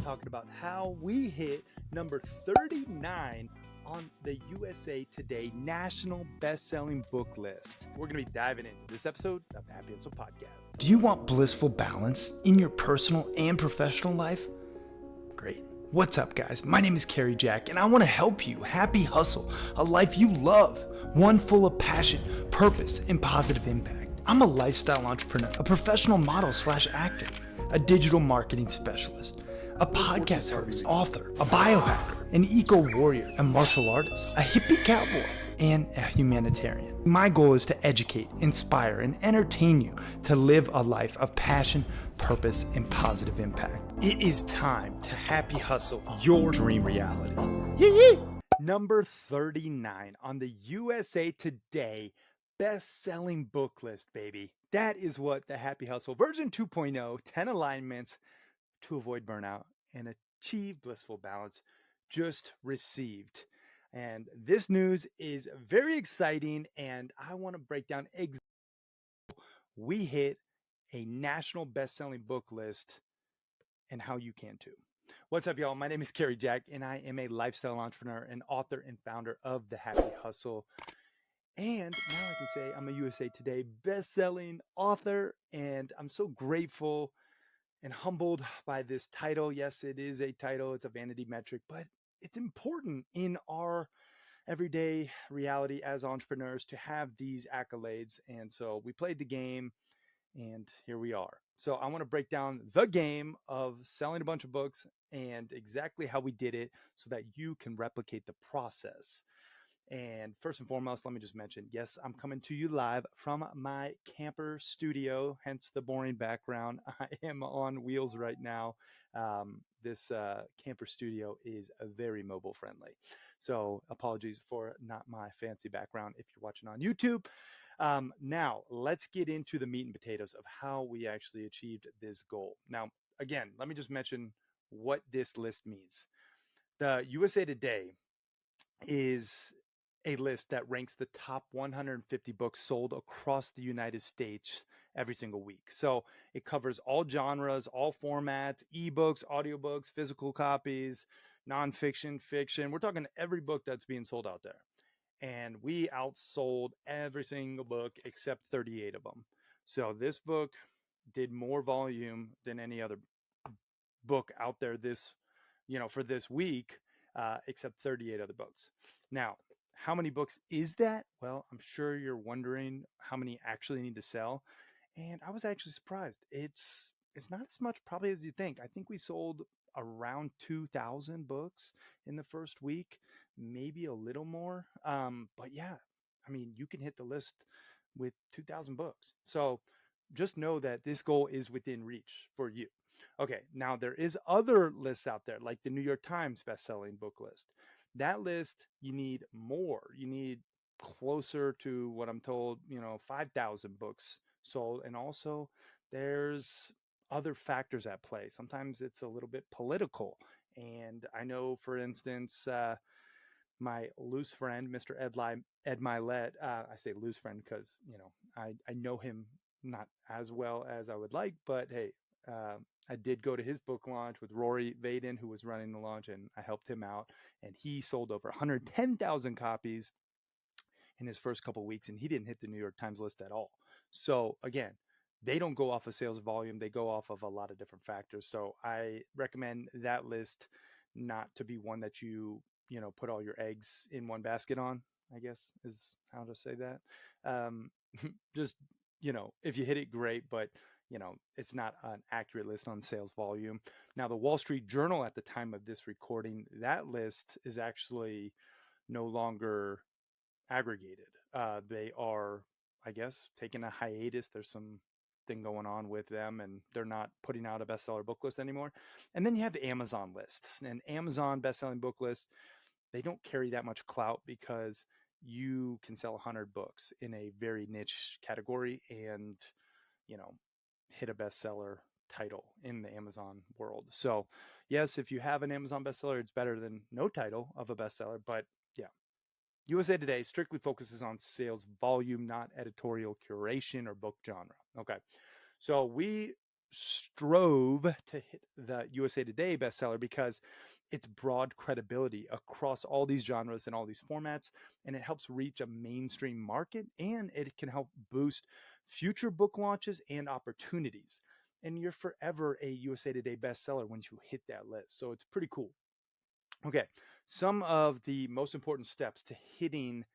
talking about how we hit number 39 on the USA Today National Best-Selling Book List. We're going to be diving into this episode of the Happy Hustle Podcast. Do you want blissful balance in your personal and professional life? Great. What's up, guys? My name is Cary Jack, and I want to help you happy hustle a life you love, one full of passion, purpose, and positive impact. I'm a lifestyle entrepreneur, a professional model/actor, a digital marketing specialist, a podcast host, author, a biohacker, an eco-warrior, a martial artist, a hippie cowboy, and a humanitarian. My goal is to educate, inspire, and entertain you to live a life of passion, purpose, and positive impact. It is time to happy hustle your dream reality. Yee! Number 39 on the USA Today best-selling book list, baby. That is what the Happy Hustle version 2.0, 10 alignments to avoid burnout and achieve blissful balance, just received. And this news is very exciting, and I want to break down exactly we hit a national best-selling book list and how you can too. What's up, y'all? My name is Cary Jack, and I am a lifestyle entrepreneur and author and founder of the Happy Hustle. And now I can say I'm a USA Today best-selling author, and I'm so grateful and humbled by this title. Yes, it is a title. It's a vanity metric, but it's important in our everyday reality as entrepreneurs to have these accolades. And so we played the game, and here we are. So I want to break down the game of selling a bunch of books and exactly how we did it so that you can replicate the process. And first and foremost, let me just mention, yes, I'm coming to you live from my camper studio, hence the boring background. I am on wheels right now. This camper studio is very mobile friendly. So apologies for not my fancy background if you're watching on YouTube. Now, let's get into the meat and potatoes of how we actually achieved this goal. Now, again, let me just mention what this list means. The USA Today is a list that ranks the top 150 books sold across the United States every single week. So it covers all genres, all formats, ebooks, audiobooks, physical copies, nonfiction, fiction. We're talking every book that's being sold out there. And we outsold every single book except 38 of them. So this book did more volume than any other book out there for this week, except 38 other books. Now, how many books is that? Well, I'm sure you're wondering how many actually need to sell. And I was actually surprised. It's not as much probably as you think. I think we sold around 2,000 books in the first week, maybe a little more. But yeah, I mean, you can hit the list with 2,000 books. So just know that this goal is within reach for you. Okay, now there is other lists out there, like the New York Times best-selling book list. That list, you need more. You need closer to what I'm told, 5,000 books sold. And also there's other factors at play. Sometimes it's a little bit political. And I know, for instance, my loose friend, Mr. Ed Milet, I say loose friend because, I know him not as well as I would like, but hey, I did go to his book launch with Rory Vaden, who was running the launch, and I helped him out. And he sold over 110,000 copies in his first couple of weeks, and he didn't hit the New York Times list at all. So again, they don't go off of sales volume. They go off of a lot of different factors. So I recommend that list not to be one that you put all your eggs in one basket on, I guess is how to say that. Just, if you hit it, great, but it's not an accurate list on sales volume. Now, the Wall Street Journal at the time of this recording, that list is actually no longer aggregated. They are, I guess, taking a hiatus. There's some thing going on with them, and they're not putting out a bestseller book list anymore. And then you have the Amazon lists, and Amazon bestselling book list, they don't carry that much clout because you can sell 100 books in a very niche category and, hit a bestseller title in the Amazon world. So yes, if you have an Amazon bestseller, it's better than no title of a bestseller. But yeah, USA Today strictly focuses on sales volume, not editorial curation or book genre. Okay. So we strove to hit the USA Today bestseller because it's broad credibility across all these genres and all these formats, and it helps reach a mainstream market, and it can help boost future book launches and opportunities. And you're forever a USA Today bestseller once you hit that list. So it's pretty cool. Okay, some of the most important steps to hitting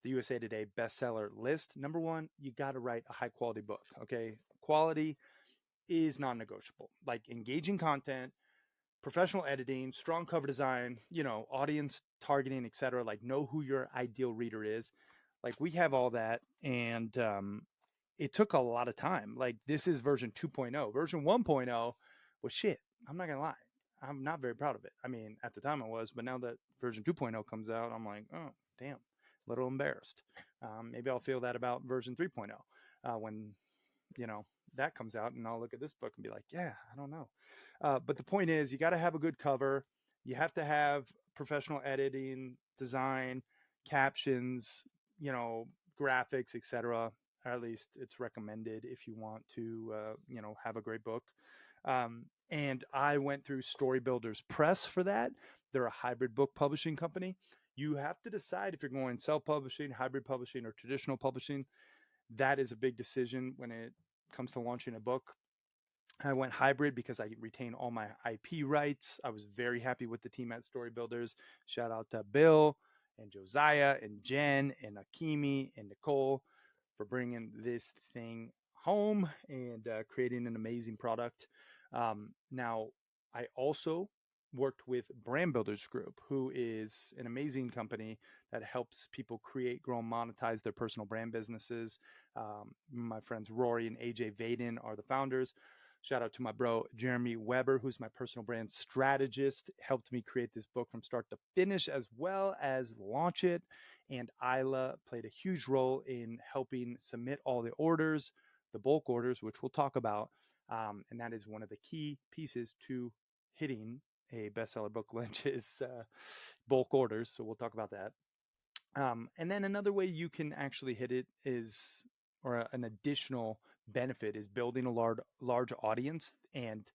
the USA Today bestseller list. Number one, you got to write a high quality book. Okay, quality is non-negotiable. Like engaging content, professional editing, strong cover design, audience targeting, etc. Like know who your ideal reader is. Like we have all that, and it took a lot of time. Like this is version 2.0. Version 1.0 was shit. I'm not gonna lie. I'm not very proud of it. I mean, at the time I was, but now that version 2.0 comes out, I'm like, oh, damn, a little embarrassed. Maybe I'll feel that about version 3.0 when you know that comes out, and I'll look at this book and be like, yeah, I don't know. But the point is, you got to have a good cover. You have to have professional editing, design, captions, graphics, etc. Or at least it's recommended if you want to, have a great book. And I went through Story Builders Press for that. They're a hybrid book publishing company. You have to decide if you're going self-publishing, hybrid publishing, or traditional publishing. That is a big decision when it comes to launching a book. I went hybrid because I retain all my IP rights. I was very happy with the team at Story Builders. Shout out to Bill and Josiah and Jen and Akimi and Nicole for bringing this thing home and creating an amazing product. Now, I also worked with Brand Builders Group, who is an amazing company that helps people create, grow, and monetize their personal brand businesses. My friends Rory and AJ Vaden are the founders. Shout out to my bro, Jeremy Weber, who's my personal brand strategist, helped me create this book from start to finish, as well as launch it. And Isla played a huge role in helping submit all the orders, the bulk orders, which we'll talk about. And that is one of the key pieces to hitting a bestseller book launch is bulk orders. So we'll talk about that. And then another way you can actually hit it is, or an additional benefit is building a large audience and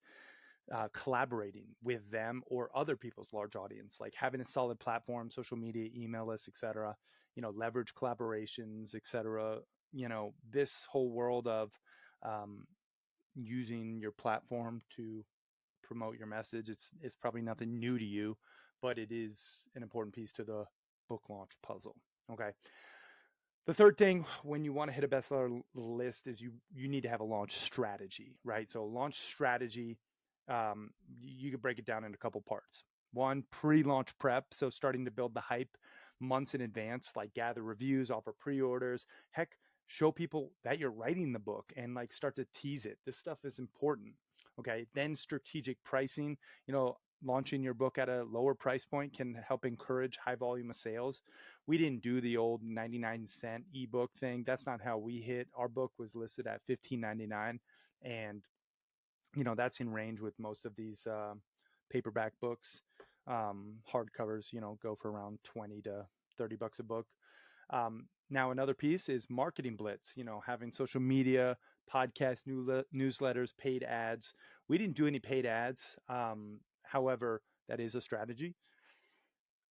collaborating with them or other people's large audience, like having a solid platform, social media, email lists, etc. Leverage collaborations, etc. This whole world of using your platform to promote your message. It's probably nothing new to you, but it is an important piece to the book launch puzzle. Okay. The third thing when you want to hit a bestseller list is you need to have a launch strategy, right? So launch strategy, you could break it down into a couple parts. One, pre-launch prep, so starting to build the hype months in advance, like gather reviews, offer pre-orders, heck, show people that you're writing the book and like start to tease it. This stuff is important. Okay. Then strategic pricing, launching your book at a lower price point can help encourage high volume of sales. We didn't do the old 99-cent ebook thing. That's not how we hit. Our book was listed at $15.99, and that's in range with most of these paperback books. Hardcovers, go for around 20 to 30 bucks a book. Now, another piece is marketing blitz, having social media, podcast, newsletters, paid ads. We didn't do any paid ads. However, that is a strategy.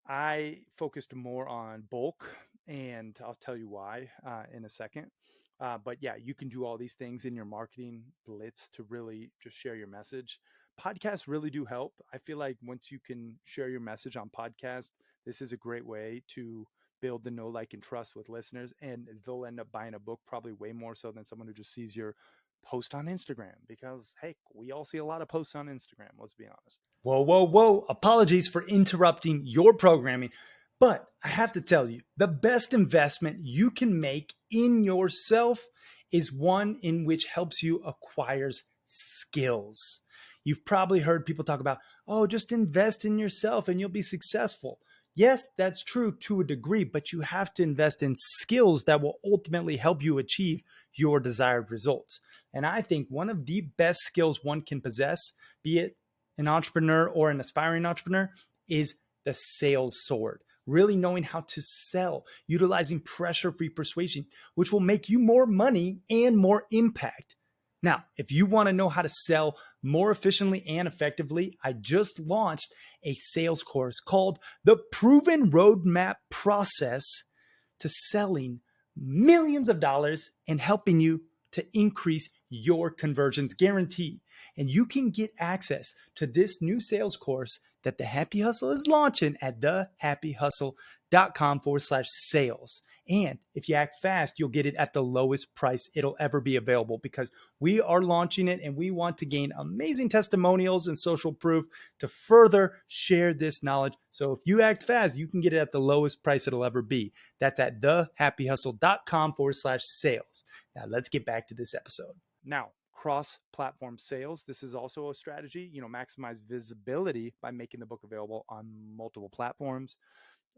I focused more on bulk, and I'll tell you why in a second. But yeah, you can do all these things in your marketing blitz to really just share your message. Podcasts really do help. I feel like once you can share your message on podcast, this is a great way to build the know, like, and trust with listeners, and they'll end up buying a book probably way more so than someone who just sees your post on Instagram, because hey, we all see a lot of posts on Instagram, let's be honest. Whoa, whoa, whoa. Apologies for interrupting your programming, but I have to tell you, the best investment you can make in yourself is one in which helps you acquire skills. You've probably heard people talk about, oh, just invest in yourself and you'll be successful. Yes, that's true to a degree, but you have to invest in skills that will ultimately help you achieve your desired results. And I think one of the best skills one can possess, be it an entrepreneur or an aspiring entrepreneur, is the sales sword. Really knowing how to sell, utilizing pressure-free persuasion, which will make you more money and more impact. Now, if you want to know how to sell more efficiently and effectively, I just launched a sales course called The Proven Roadmap Process to Selling Millions of Dollars and helping you to increase your conversions guaranteed. And you can get access to this new sales course that the Happy Hustle is launching at thehappyhustle.com/sales. And if you act fast, you'll get it at the lowest price it'll ever be available because we are launching it and we want to gain amazing testimonials and social proof to further share this knowledge. So if you act fast, you can get it at the lowest price it'll ever be. That's at thehappyhustle.com/sales. Now let's get back to this episode. Now, cross-platform sales. This is also a strategy, maximize visibility by making the book available on multiple platforms.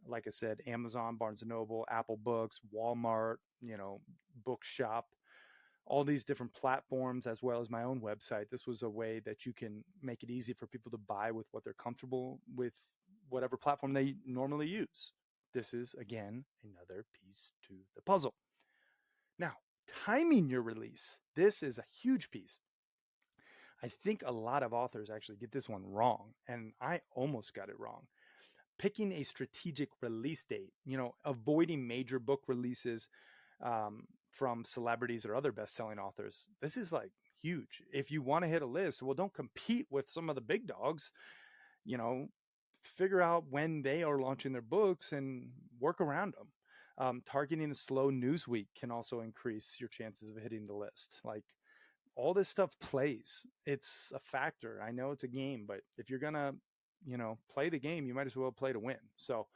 Like I said, Amazon, Barnes & Noble, Apple Books, Walmart, Bookshop, all these different platforms, as well as my own website. This was a way that you can make it easy for people to buy with what they're comfortable with, whatever platform they normally use. This is, again, another piece to the puzzle. Now, timing your release. This is a huge piece. I think a lot of authors actually get this one wrong, and I almost got it wrong. Picking a strategic release date, avoiding major book releases from celebrities or other best-selling authors. This is like huge. If you want to hit a list, well, don't compete with some of the big dogs. You know, figure out when they are launching their books and work around them. Targeting a slow news week can also increase your chances of hitting the list. Like, all this stuff plays. It's a factor. I know it's a game, but if you're gonna, play the game, you might as well play to win. So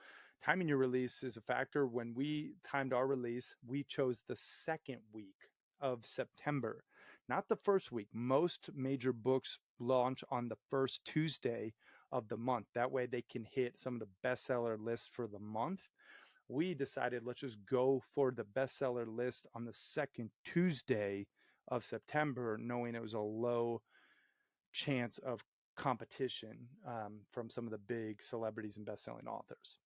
timing your release is a factor. When we timed our release, we chose the second week of September, not the first week. Most major books launch on the first Tuesday of the month. That way they can hit some of the bestseller lists for the month. We decided let's just go for the bestseller list on the second Tuesday of September, knowing it was a low chance of competition from some of the big celebrities and best-selling authors.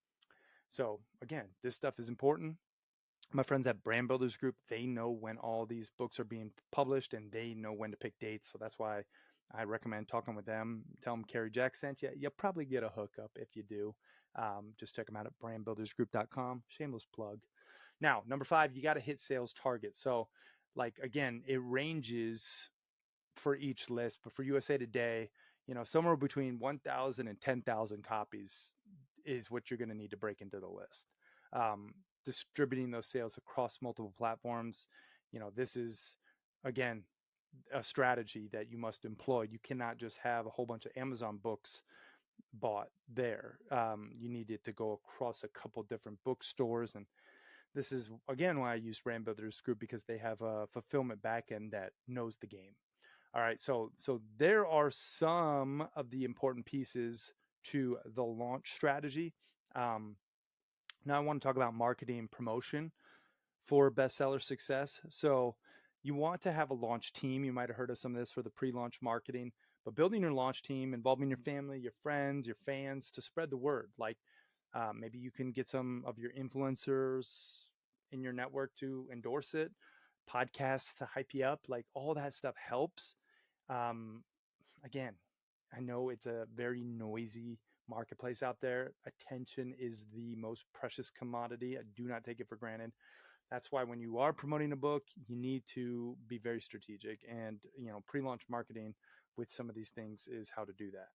So again, this stuff is important. My friends at Brand Builders Group, they know when all these books are being published and they know when to pick dates. So that's why I recommend talking with them. Tell them Cary Jack sent you. You'll probably get a hookup if you do. Just check them out at brandbuildersgroup.com. Shameless plug. Now, number 5, you got to hit sales targets. So, like, again, it ranges for each list, but for USA Today, somewhere between 1,000 and 10,000 copies is what you're going to need to break into the list. Distributing those sales across multiple platforms, this is, again, a strategy that you must employ. You cannot just have a whole bunch of Amazon books bought there. You need it to go across a couple different bookstores. And this is, again, why I use Brand Builders Group, because they have a fulfillment backend that knows the game. All right, so there are some of the important pieces to the launch strategy. Now I want to talk about marketing and promotion for bestseller success. So you want to have a launch team. You might have heard of some of this for the pre-launch marketing, but building your launch team, involving your family, your friends, your fans to spread the word. Like maybe you can get some of your influencers in your network to endorse it, podcasts to hype you up. Like, all that stuff helps. Again, I know it's a very noisy marketplace out there. Attention is the most precious commodity. I do not take it for granted. That's why when you are promoting a book, you need to be very strategic, and pre-launch marketing with some of these things is how to do that.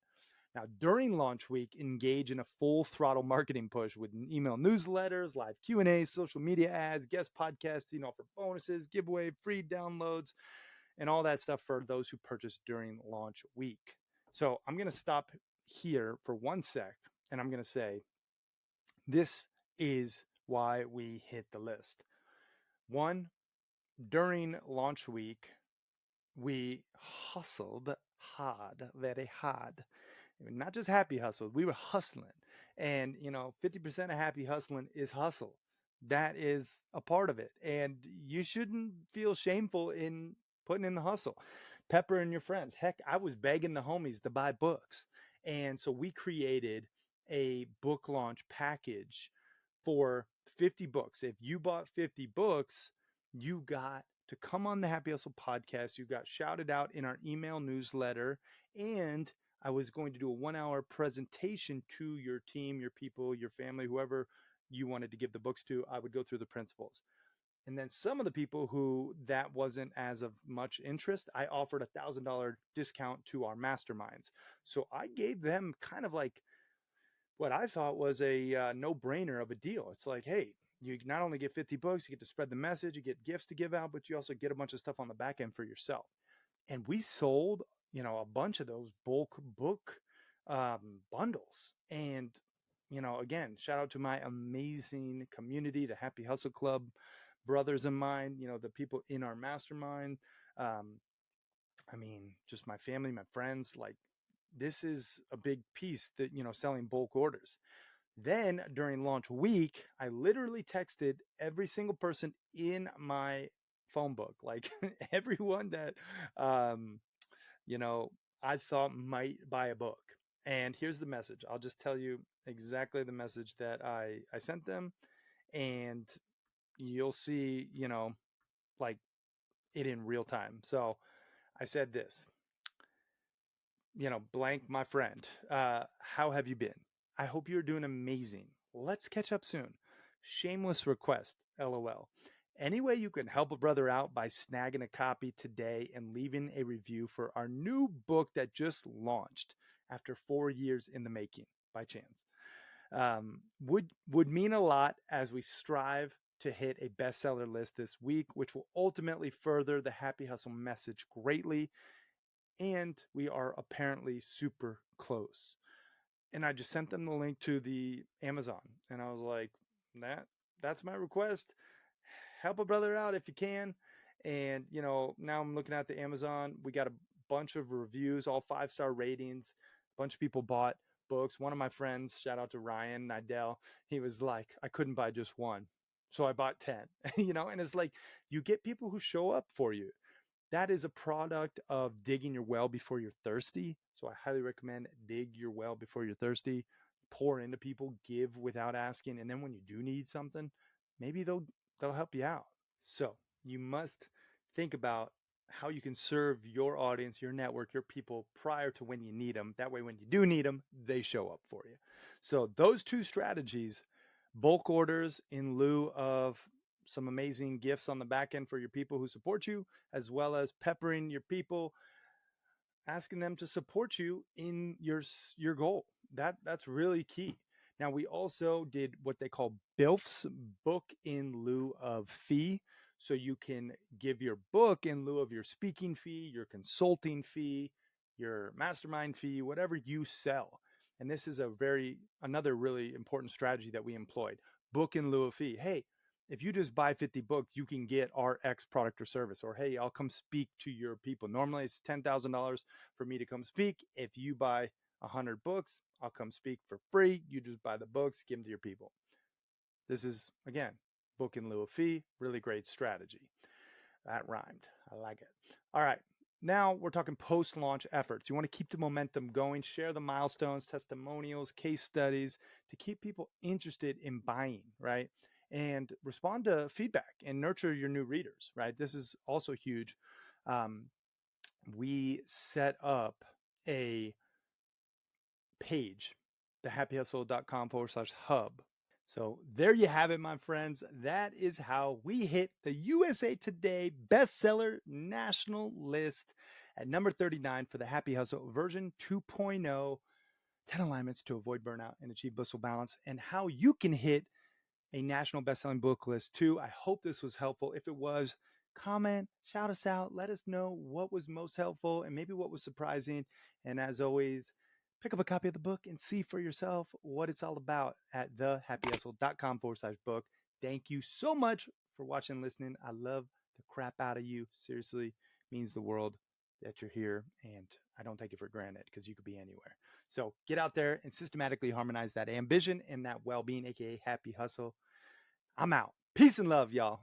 Now, during launch week, engage in a full throttle marketing push with email newsletters, live Q&As, social media ads, guest podcasting, offer bonuses, giveaway, free downloads, and all that stuff for those who purchase during launch week. So I'm going to stop here for one sec, and I'm going to say this is why we hit the list. One, during launch week, we hustled hard, very hard. Not just happy hustled, we were hustling. And 50% of happy hustling is hustle. That is a part of it. And you shouldn't feel shameful in putting in the hustle. Pepper and your friends. Heck, I was begging the homies to buy books. And so we created a book launch package for 50 books. If you bought 50 books, you got to come on the Happy Hustle podcast. You got shouted out in our email newsletter, and I was going to do a 1-hour presentation to your team, your people, your family, whoever you wanted to give the books to. I would go through the principles. And then some of the people who that wasn't as of much interest, I offered $1,000 discount to our masterminds. So I gave them kind of like what I thought was a no-brainer of a deal. It's like, hey, you not only get 50 books, you get to spread the message, you get gifts to give out, but you also get a bunch of stuff on the back end for yourself. And we sold, a bunch of those bulk book bundles. And, again, shout out to my amazing community, the Happy Hustle Club brothers of mine, the people in our mastermind. Just my family, my friends, like this is a big piece that, selling bulk orders. Then during launch week, I literally texted every single person in my phone book, like everyone that, I thought might buy a book. And here's the message. I'll just tell you exactly the message that I sent them. And you'll see, like it in real time. So I said this, blank, my friend, how have you been? I hope you're doing amazing. Let's catch up soon. Shameless request, LOL. Any way you can help a brother out by snagging a copy today and leaving a review for our new book that just launched after 4 years in the making, by chance, would mean a lot as we strive to hit a bestseller list this week, which will ultimately further the Happy Hustle message greatly. And we are apparently super close. And I just sent them the link to the Amazon. And I was like, that's my request. Help a brother out if you can. And, now I'm looking at the Amazon. We got a bunch of reviews, all 5-star ratings. A bunch of people bought books. One of my friends, shout out to Ryan Nidell, he was like, I couldn't buy just one. So I bought 10, and it's like, you get people who show up for you. That is a product of digging your well before you're thirsty. So I highly recommend dig your well before you're thirsty. Pour into people, give without asking. And then when you do need something, maybe they'll help you out. So you must think about how you can serve your audience, your network, your people prior to when you need them. That way, when you do need them, they show up for you. So those two strategies, bulk orders in lieu of some amazing gifts on the back end for your people who support you, as well as peppering your people, asking them to support you in your goal. That's really key. Now, we also did what they call BILFs, book in lieu of fee. So you can give your book in lieu of your speaking fee, your consulting fee, your mastermind fee, whatever you sell. And this is another really important strategy that we employed. Book in lieu of fee. Hey, if you just buy 50 books, you can get our X product or service. Or, hey, I'll come speak to your people. Normally, it's $10,000 for me to come speak. If you buy 100 books, I'll come speak for free. You just buy the books, give them to your people. This is, again, book in lieu of fee. Really great strategy. That rhymed. I like it. All right. Now we're talking post-launch efforts. You want to keep the momentum going, share the milestones, testimonials, case studies to keep people interested in buying, right? And respond to feedback and nurture your new readers, right? This is also huge. We set up a page, thehappyhustle.com/hub. So there you have it, my friends. That is how we hit the USA Today bestseller national list at number 39 for the Happy Hustle version 2.0, 10 alignments to avoid burnout and achieve blissful balance, and how you can hit a national best-selling book list too. I hope this was helpful. If it was, comment, shout us out, let us know what was most helpful and maybe what was surprising. And as always, pick up a copy of the book and see for yourself what it's all about at thehappyhustle.com/book. Thank you so much for watching and listening. I love the crap out of you. Seriously, it means the world that you're here, and I don't take it for granted because you could be anywhere. So get out there and systematically harmonize that ambition and that well-being, aka happy hustle. I'm out. Peace and love, y'all.